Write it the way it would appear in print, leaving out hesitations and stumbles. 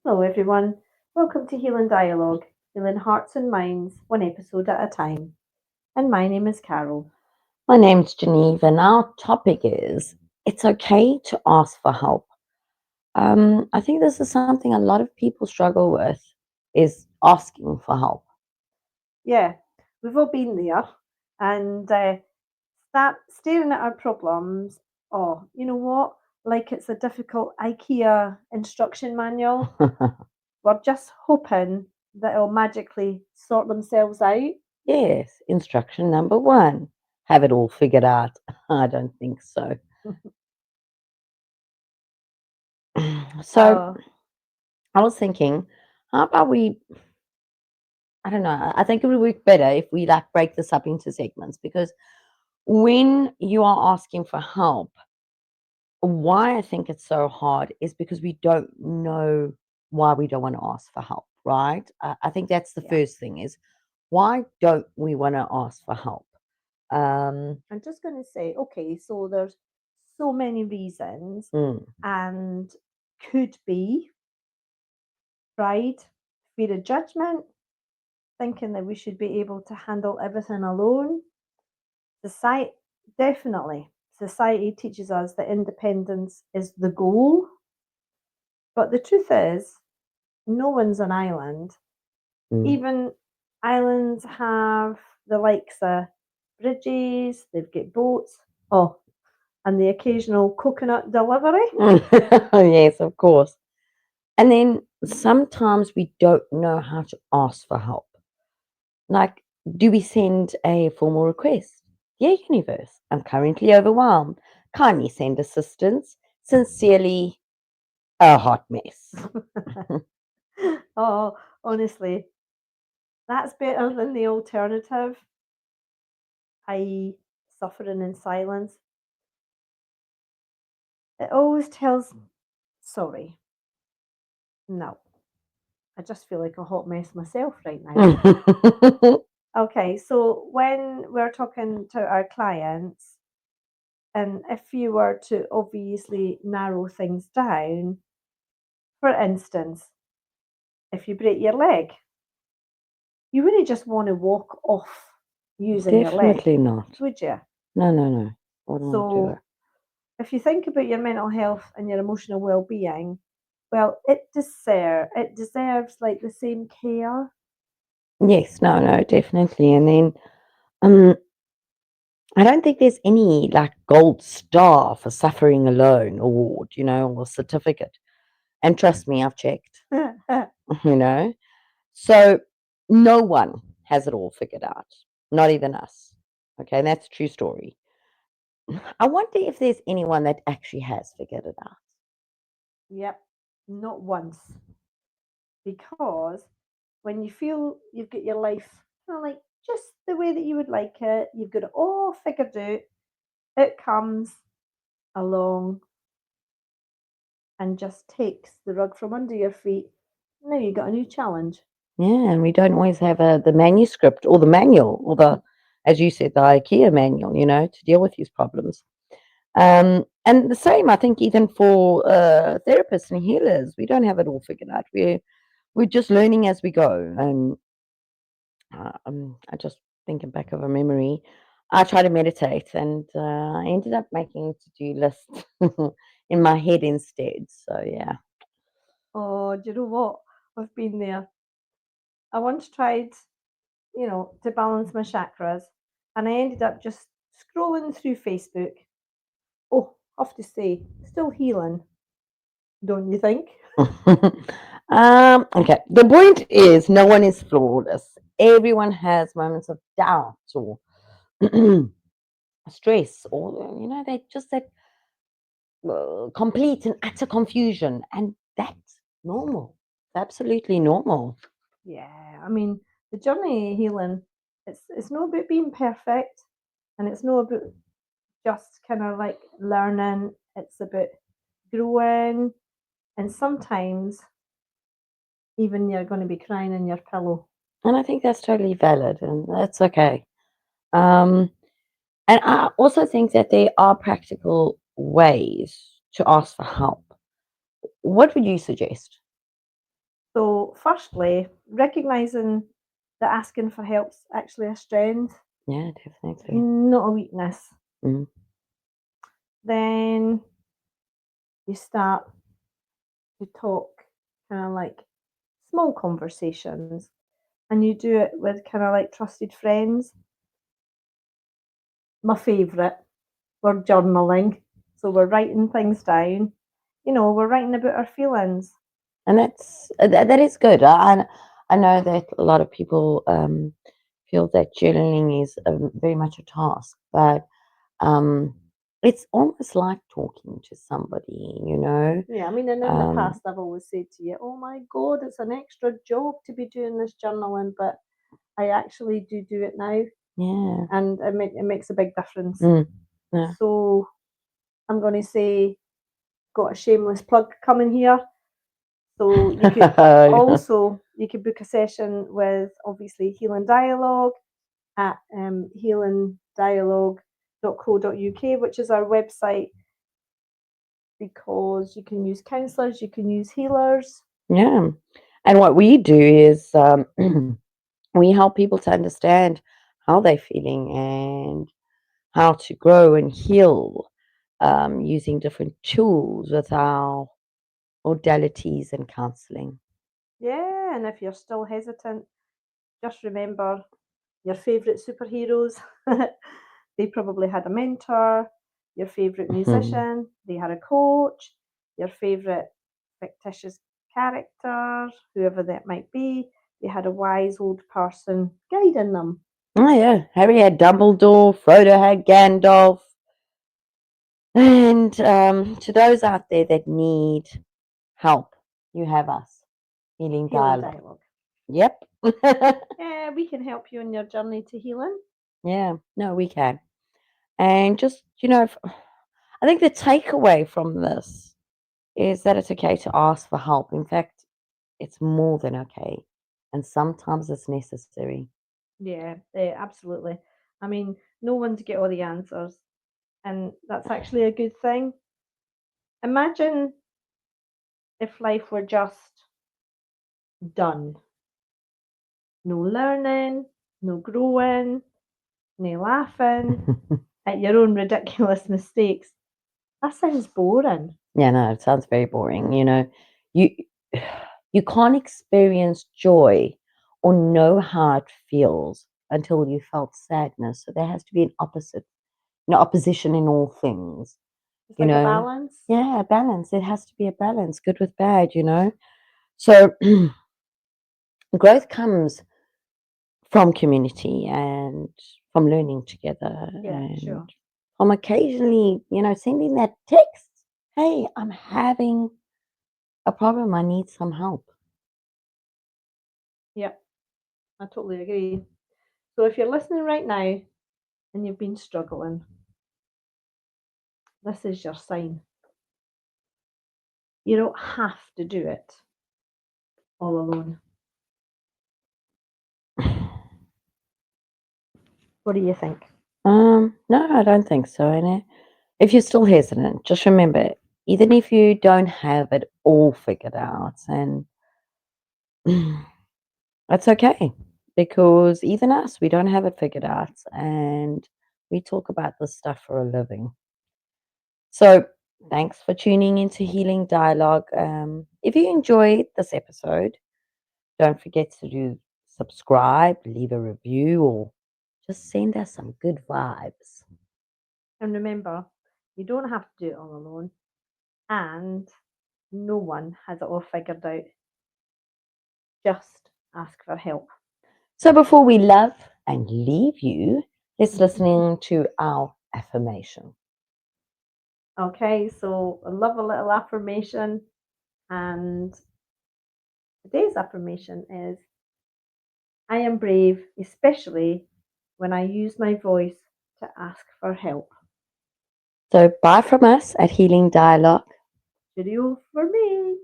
Hello, everyone. Welcome to Healing Dialogue, healing hearts and minds, one episode at a time. And my name is Carol. My name's Geneva, and our topic is it's okay to ask for help. I think this is something a lot of people struggle with is asking for help. Yeah, we've all been there and start staring at our problems. Oh, you know what? Like it's a difficult IKEA instruction manual. We're just hoping that it'll magically sort themselves out. Yes, instruction number one. Have it all figured out. I don't think so. So Oh, I was thinking, how about I don't know, I think it would work better if we like break this up into segments because when you are asking for help, why I think it's so hard is because we don't know why we don't want to ask for help, right? I think that's the yeah. first thing is why don't we want to ask for help? Um, I'm just going to say, okay, so there's so many reasons mm, and could be pride, fear of judgment, thinking that we should be able to handle everything alone. Society, definitely, society teaches us that independence is the goal. But the truth is, no one's an island. mm. Even islands have the likes of bridges, they've got boats, oh, and the occasional coconut delivery. Yes, of course. And then sometimes we don't know how to ask for help. Like, do we send a formal request? Dear universe, I'm currently overwhelmed. Kindly send assistance. Sincerely, a hot mess. Oh, honestly, that's better than the alternative, i.e., suffering in silence. It always tells, sorry, no, I just feel like a hot mess myself right now. Okay, so when we're talking to our clients, and if you were to obviously narrow things down, for instance, if you break your leg, you wouldn't just want to walk off using your leg, Definitely not. would you? No, no, no. I wouldn't want to do So if you think about your mental health and your emotional well-being, well, it deserves like the same care. it. Yes, no, no, definitely. And then um, I don't think there's any like gold star for suffering alone award, or certificate. And trust me, I've checked, you know. So no one has it all figured out, not even us. Okay, and that's a true story. I wonder if there's anyone that actually has figured it out. Yep, not once. Because when you feel you've got your life kind of like just the way that you would like it, you've got it all figured out, it comes along and just takes the rug from under your feet. Now you got a new challenge. Yeah, and we don't always have the manuscript or the manual or as you said, the IKEA manual, to deal with these problems. And the same, I think, even for therapists and healers, we don't have it all figured out. We're just learning as we go. And I just thinking back of a memory. I try to meditate, and I ended up making a to-do list in my head instead. So yeah. Oh, do you know what? I've been there. I once tried, to balance my chakras, and I ended up just scrolling through Facebook. Oh, I have to say, still healing, don't you think? Okay. The point is, no one is flawless. Everyone has moments of doubt or stress, or they just that complete and utter confusion, and that's normal. Absolutely normal. Yeah, I mean, the journey of healing, it's not about being perfect, and it's not about just kind of like learning. It's about growing, and sometimes even you're going to be crying in your pillow. And I think that's totally valid, and that's okay. Um, and I also think that there are practical ways to ask for help. What would you suggest? So, firstly, recognizing that asking for help's actually a strength, Yeah, definitely. not a weakness. Mm. Then you start to talk kind of like small conversations, and you do it with kind of like trusted friends. My favourite, we're journaling. So, we're writing things down. We're writing about our feelings. And that is good. I know that a lot of people feel that journaling is very much a task, but um, it's almost like talking to somebody, you know. Yeah, I mean, and in the Um, past, I've always said to you, oh my God, it's an extra job to be doing this journaling, but I actually do it now, yeah. and it makes a big difference. Mm, yeah. So I'm going to say, got a shameless plug coming here. So you could you could book a session with obviously Healing Dialogue at healingdialogue.co.uk, which is our website, because you can use counsellors, you can use healers. Yeah. And what we do is we help people to understand how they're feeling and how to grow and heal using different tools with our modalities and counseling. Yeah, and if you're still hesitant, just remember your favourite superheroes. They probably had a mentor. Your favourite Mhm. musician, they had a coach. Your favourite fictitious character, whoever that might be, they had a wise old person guiding them. Oh, yeah. Harry had Dumbledore, Frodo had Gandalf. And to those out there that need help, you have us, Healing Healing Dialogue. dialogue. Yep. Yeah, we can help you on your journey to healing. Yeah, no, we can. And just, I think the takeaway from this is that it's okay to ask for help. In fact, it's more than okay. And sometimes it's necessary. Yeah, absolutely. I mean, no one to get all the answers, and that's actually a good thing. Imagine if life were just done. No learning, no growing, no laughing at your own ridiculous mistakes. That sounds boring. Yeah, no, it sounds very boring. You you can't experience joy or know how it feels until you felt sadness. So there has to be an opposite, opposition in all things. It's You like a know, balance. yeah, a balance. It has to be a balance, good with bad. So growth comes from community and from learning together Yeah, and sure. from occasionally, sending that text. Hey, I'm having a problem. I need some help. Yep, I totally agree. So if you're listening right now and you've been struggling, this is your sign. You don't have to do it all alone. What do you think? No, I don't think so. And if you're still hesitant, just remember, even if you don't have it all figured out, and that's okay, because even us, we don't have it figured out, and we talk about this stuff for a living. So, thanks for tuning into Healing Dialogue. If you enjoyed this episode, don't forget to subscribe, leave a review, or just send us some good vibes. And remember, you don't have to do it all alone, and no one has it all figured out. Just ask for help. So, before we love and leave you, let's listening to our affirmation. Okay, so I love a little affirmation, and today's affirmation is, I am brave, especially when I use my voice to ask for help. So, bye from us at Healing Dialogue. Cheerio for me.